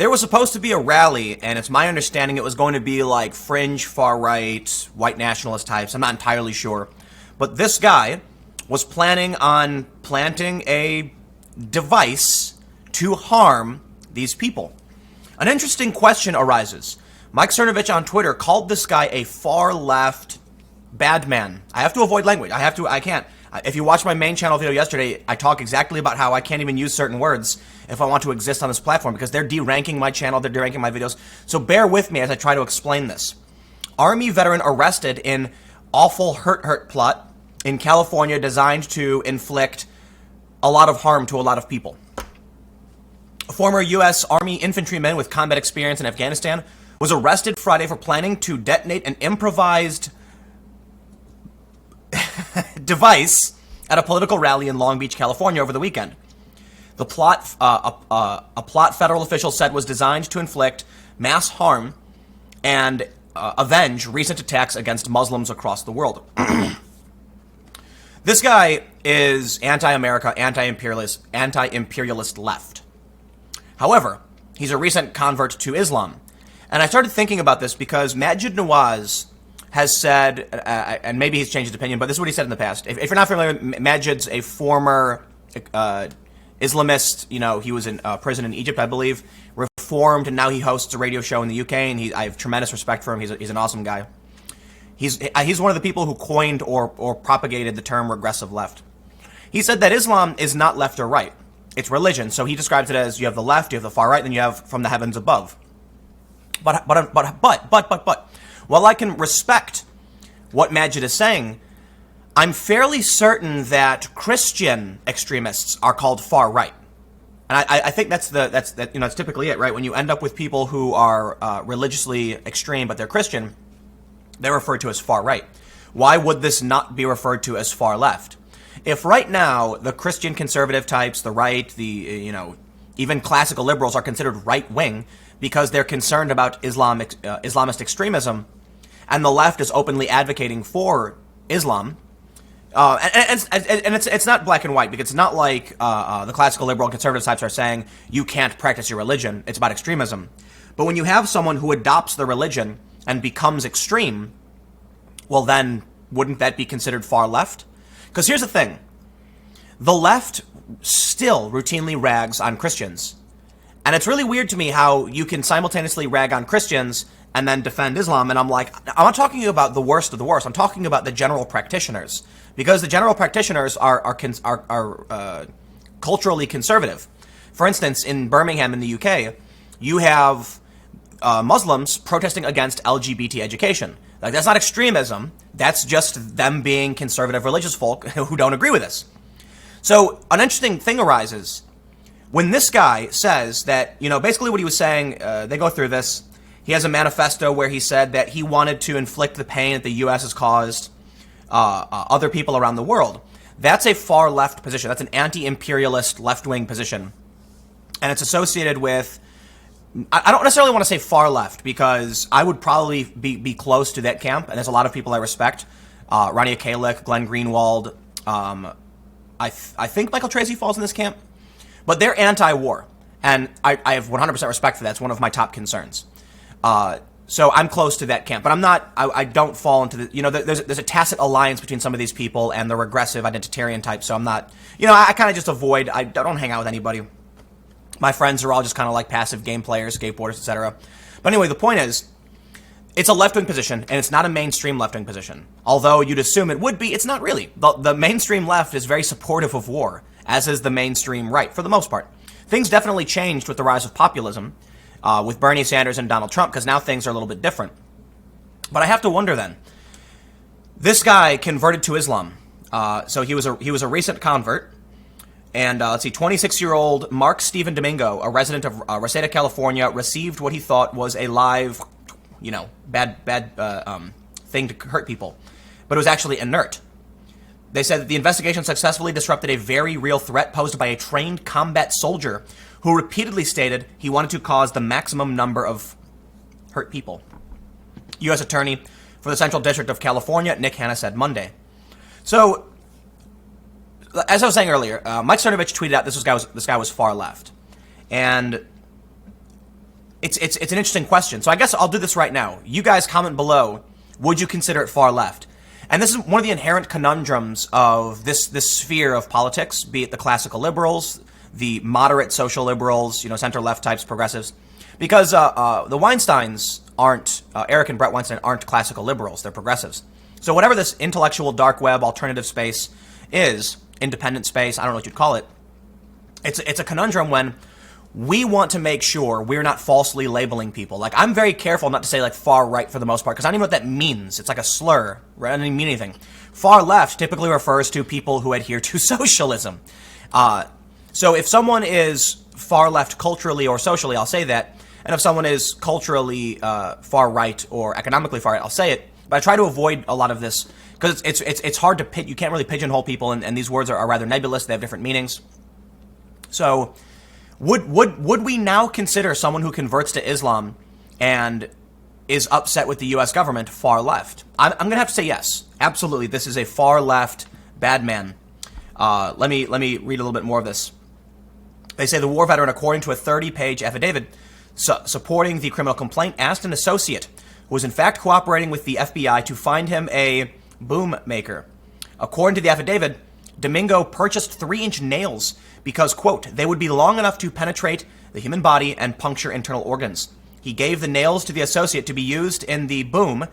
There was supposed to be a rally, and it's my understanding it was going to be like fringe, far-right, white nationalist types. I'm not entirely sure. But this guy was planning on planting a device to harm these people. An interesting question arises. Mike Cernovich on Twitter called this guy a far-left bad man. I have to avoid language. I can't. If you watch my main channel video yesterday, I talk exactly about how I can't even use certain words if I want to exist on this platform because they're deranking my channel, they're deranking my videos. So bear with me as I try to explain this. Army veteran arrested in awful hurt plot in California designed to inflict a lot of harm to a lot of people. A former U.S. Army infantryman with combat experience in Afghanistan was arrested Friday for planning to detonate an improvised device at a political rally in Long Beach, California over the weekend. The plot, a plot federal officials said was designed to inflict mass harm and avenge recent attacks against Muslims across the world. This guy is anti-America, anti-imperialist left. However, he's a recent convert to Islam. And I started thinking about this because Maajid Nawaz has said, and maybe he's changed his opinion, but this is what he said in the past. If you're not familiar, Maajid's a former Islamist. You know, he was in prison in Egypt, I believe, reformed, and now he hosts a radio show in the UK, and I have tremendous respect for him. He's an awesome guy. He's one of the people who coined or propagated the term regressive left. He said that Islam is not left or right. It's religion. So he describes it as you have the left, you have the far right, and then you have from the heavens above. But while I can respect what Maajid is saying, I'm fairly certain that Christian extremists are called far right. And I think that's typically it, right? When you end up with people who are religiously extreme, but they're Christian, they're referred to as far right. Why would this not be referred to as far left? If right now the Christian conservative types, the right, even classical liberals are considered right wing because they're concerned about Islamist extremism, and the left is openly advocating for Islam. And it's not black and white, because it's not like the classical liberal and conservative types are saying you can't practice your religion. It's about extremism. But when you have someone who adopts the religion and becomes extreme, well then, wouldn't that be considered far left? Because here's the thing. The left still routinely rags on Christians. And it's really weird to me how you can simultaneously rag on Christians and then defend Islam. And I'm like, I'm not talking about the worst of the worst. I'm talking about the general practitioners. Because the general practitioners are culturally conservative. For instance, in Birmingham in the UK, you have Muslims protesting against LGBT education. Like, that's not extremism. That's just them being conservative religious folk who don't agree with this. So an interesting thing arises when this guy says that, basically what he was saying, they go through this. He has a manifesto where he said that he wanted to inflict the pain that the U.S. has caused other people around the world. That's a far left position. That's an anti-imperialist left-wing position. And it's associated with, I don't necessarily want to say far left, because I would probably be close to that camp, and there's a lot of people I respect. Ronnie Akalik, Glenn Greenwald, I think Michael Tracy falls in this camp. But they're anti-war, and I have 100% respect for that. It's one of my top concerns. So I'm close to that camp, but I'm not, I don't fall into the, there's a tacit alliance between some of these people and the regressive identitarian type, so I'm not, I kind of just avoid, I don't hang out with anybody. My friends are all just kind of like passive game players, skateboarders, etc. But anyway, the point is, it's a left-wing position, and it's not a mainstream left-wing position. Although you'd assume it would be, it's not really. The mainstream left is very supportive of war, as is the mainstream right, for the most part. Things definitely changed with the rise of populism, with Bernie Sanders and Donald Trump, because now things are a little bit different. But I have to wonder then, this guy converted to Islam. So he was a recent convert. And let's see, 26-year-old Mark Steven Domingo, a resident of Reseda, California, received what he thought was a live, bad thing to hurt people. But it was actually inert. They said that the investigation successfully disrupted a very real threat posed by a trained combat soldier who repeatedly stated he wanted to cause the maximum number of hurt people. U.S. Attorney for the Central District of California, Nick Hanna, said Monday. So, as I was saying earlier, Mike Cernovich tweeted out this guy was far left. And it's an interesting question. So I guess I'll do this right now. You guys comment below. Would you consider it far left? And this is one of the inherent conundrums of this sphere of politics, be it the classical liberals, the moderate social liberals, center-left types, progressives. Because the Weinsteins aren't, Eric and Brett Weinstein aren't classical liberals, they're progressives. So whatever this intellectual dark web alternative space is, independent space, I don't know what you'd call it, it's a conundrum when we want to make sure we're not falsely labeling people. Like, I'm very careful not to say, like, far right for the most part, because I don't even know what that means. It's like a slur, right? I don't even mean anything. Far left typically refers to people who adhere to socialism. So if someone is far left culturally or socially, I'll say that. And if someone is culturally far right or economically far right, I'll say it. But I try to avoid a lot of this, because it's hard to you can't really pigeonhole people, and these words are rather nebulous. They have different meanings. So would we now consider someone who converts to Islam and is upset with the U.S. government far left? I'm going to have to say yes. Absolutely. This is a far left bad man. Let me read a little bit more of this. They say the war veteran, according to a 30-page affidavit supporting the criminal complaint, asked an associate who was in fact cooperating with the FBI to find him a boom maker. According to the affidavit, Domingo purchased 3-inch nails because, quote, they would be long enough to penetrate the human body and puncture internal organs. He gave the nails to the associate to be used in the boom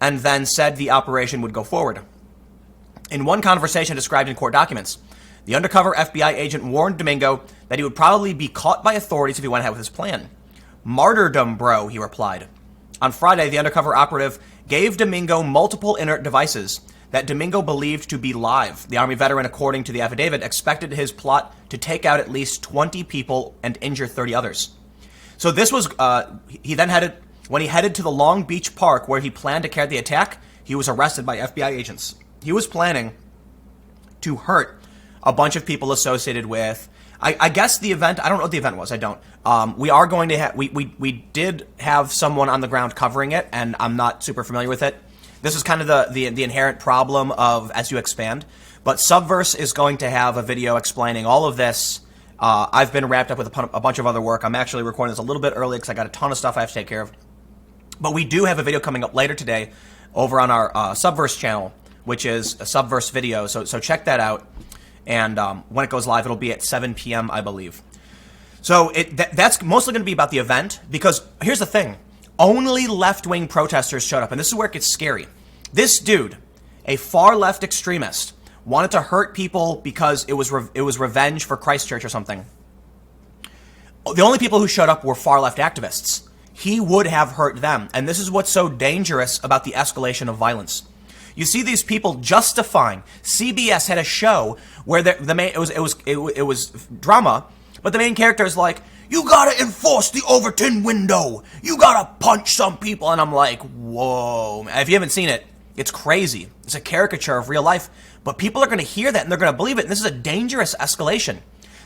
and then said the operation would go forward. In one conversation described in court documents, the undercover FBI agent warned Domingo that he would probably be caught by authorities if he went ahead with his plan. Martyrdom, bro, he replied. On Friday, the undercover operative gave Domingo multiple inert devices that Domingo believed to be live. The Army veteran, according to the affidavit, expected his plot to take out at least 20 people and injure 30 others. So this was, when he headed to the Long Beach Park where he planned to carry the attack, he was arrested by FBI agents. He was planning to hurt a bunch of people associated with, I guess the event, I don't know what the event was, I don't. We are going to have, we did have someone on the ground covering it, and I'm not super familiar with it. This is kind of the inherent problem of as you expand. But Subverse is going to have a video explaining all of this. I've been wrapped up with a bunch of other work. I'm actually recording this a little bit early because I got a ton of stuff I have to take care of. But we do have a video coming up later today over on our Subverse channel, which is a Subverse video. So check that out. And when it goes live, it'll be at 7 p.m., I believe. So that's mostly going to be about the event, because here's the thing. Only left-wing protesters showed up, and this is where it gets scary. This dude, a far-left extremist, wanted to hurt people because it was revenge for Christchurch or something. The only people who showed up were far-left activists. He would have hurt them, and this is what's so dangerous about the escalation of violence. You see these people justifying. CBS had a show where it was drama, but the main character is like, you gotta enforce the Overton window. You gotta punch some people. And I'm like, whoa. If you haven't seen it, it's crazy. It's a caricature of real life. But people are gonna hear that and they're gonna believe it. And this is a dangerous escalation.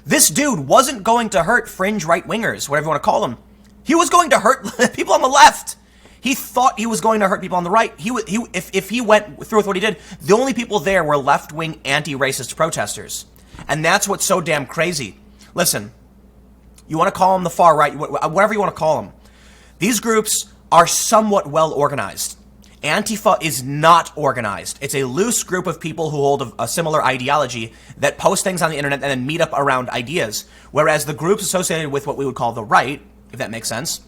This dude wasn't going to hurt fringe right-wingers, whatever you want to call them. He was going to hurt people on the left. He thought he was going to hurt people on the right. If he went through with what he did, the only people there were left-wing anti-racist protesters. And that's what's so damn crazy. Listen, you want to call them the far right, whatever you want to call them. These groups are somewhat well organized. Antifa is not organized. It's a loose group of people who hold a similar ideology that post things on the internet and then meet up around ideas. Whereas the groups associated with what we would call the right, if that makes sense,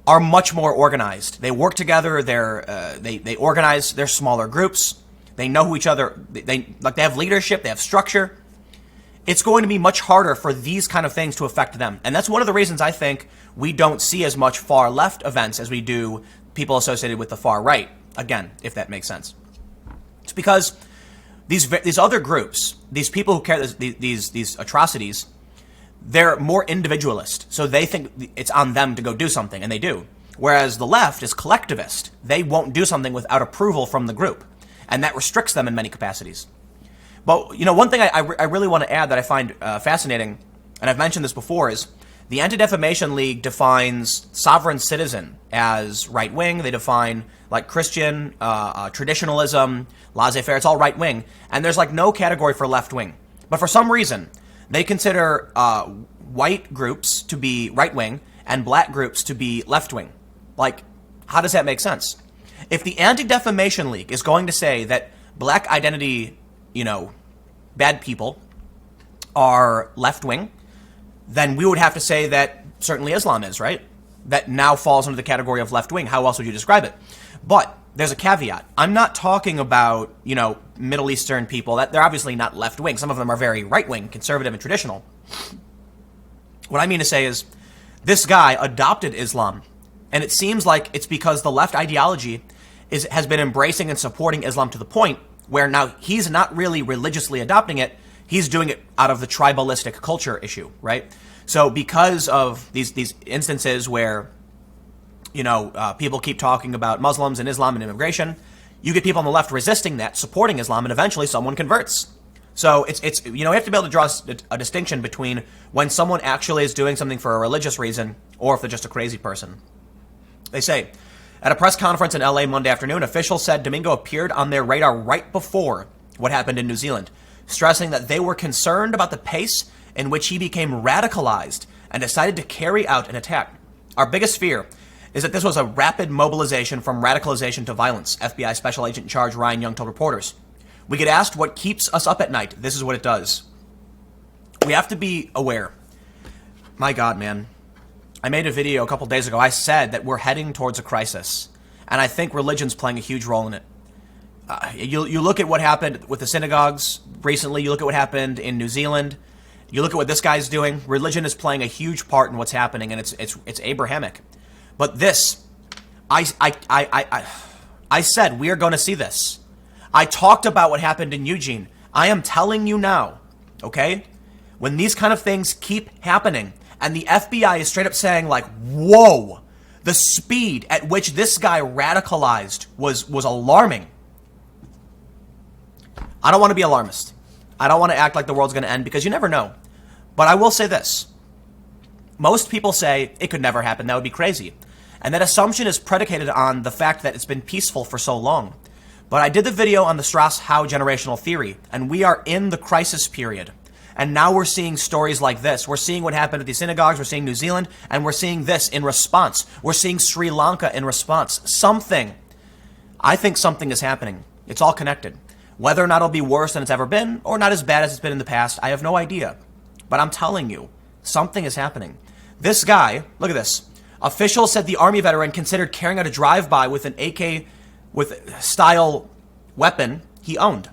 are much more organized. They work together. They organize their smaller groups. They know who each other. They have leadership. They have structure. It's going to be much harder for these kind of things to affect them. And that's one of the reasons I think we don't see as much far left events as we do people associated with the far right. Again, if that makes sense. It's because these other groups, these people who carry these atrocities, they're more individualist. So they think it's on them to go do something, and they do. Whereas the left is collectivist. They won't do something without approval from the group. And that restricts them in many capacities. But, one thing I really want to add that I find fascinating, and I've mentioned this before, is the Anti-Defamation League defines sovereign citizen as right-wing. They define, like, Christian, traditionalism, laissez-faire. It's all right-wing. And there's, no category for left-wing. But for some reason, they consider white groups to be right-wing and black groups to be left-wing. Like, how does that make sense? If the Anti-Defamation League is going to say that black identity, bad people are left-wing, then we would have to say that certainly Islam is, right? That now falls under the category of left-wing. How else would you describe it? But there's a caveat. I'm not talking about, Middle Eastern people. That they're obviously not left-wing. Some of them are very right-wing, conservative, and traditional. What I mean to say is this guy adopted Islam, and it seems like it's because the left ideology has been embracing and supporting Islam to the point where now he's not really religiously adopting it. He's doing it out of the tribalistic culture issue, right? So because of these instances where, people keep talking about Muslims and Islam and immigration, you get people on the left resisting that, supporting Islam, and eventually someone converts. So it's you have to be able to draw a distinction between when someone actually is doing something for a religious reason or if they're just a crazy person. They say, at a press conference in LA Monday afternoon, officials said Domingo appeared on their radar right before what happened in New Zealand, stressing that they were concerned about the pace in which he became radicalized and decided to carry out an attack. Our biggest fear is that this was a rapid mobilization from radicalization to violence, FBI Special Agent in Charge Ryan Young told reporters. We get asked what keeps us up at night. This is what it does. We have to be aware. My God, man. I made a video a couple days ago. I said that we're heading towards a crisis, and I think religion's playing a huge role in it. You look at what happened with the synagogues recently. You look at what happened in New Zealand. You look at what this guy's doing. Religion is playing a huge part in what's happening, and it's Abrahamic. But this, I said we are going to see this. I talked about what happened in Eugene. I am telling you now, okay? When these kind of things keep happening, and the FBI is straight up saying like, whoa, the speed at which this guy radicalized was alarming. I don't want to be alarmist. I don't want to act like the world's going to end because you never know. But I will say this. Most people say it could never happen. That would be crazy. And that assumption is predicated on the fact that it's been peaceful for so long. But I did the video on the Strauss-Howe generational theory, and we are in the crisis period. And now we're seeing stories like this. We're seeing what happened at the synagogues. We're seeing New Zealand, and we're seeing this in response. We're seeing Sri Lanka in response. I think something is happening. It's all connected. Whether or not it'll be worse than it's ever been, or not as bad as it's been in the past, I have no idea. But I'm telling you, something is happening. This guy, look at this. Officials said the Army veteran considered carrying out a drive-by with an AK style weapon he owned.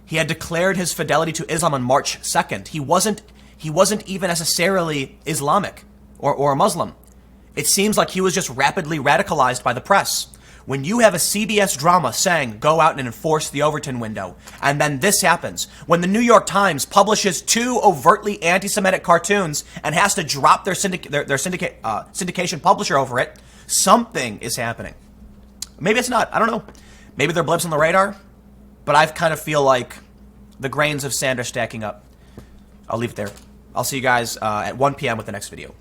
He had declared his fidelity to Islam on March 2nd. He wasn't even necessarily Islamic or a Muslim. It seems like he was just rapidly radicalized by the press. When you have a CBS drama saying, go out and enforce the Overton window, and then this happens, when the New York Times publishes 2 overtly anti-Semitic cartoons and has to drop their syndication publisher over it, something is happening. Maybe it's not. I don't know. Maybe they're blips on the radar, but I kind of feel like the grains of sand are stacking up. I'll leave it there. I'll see you guys at 1 p.m. with the next video.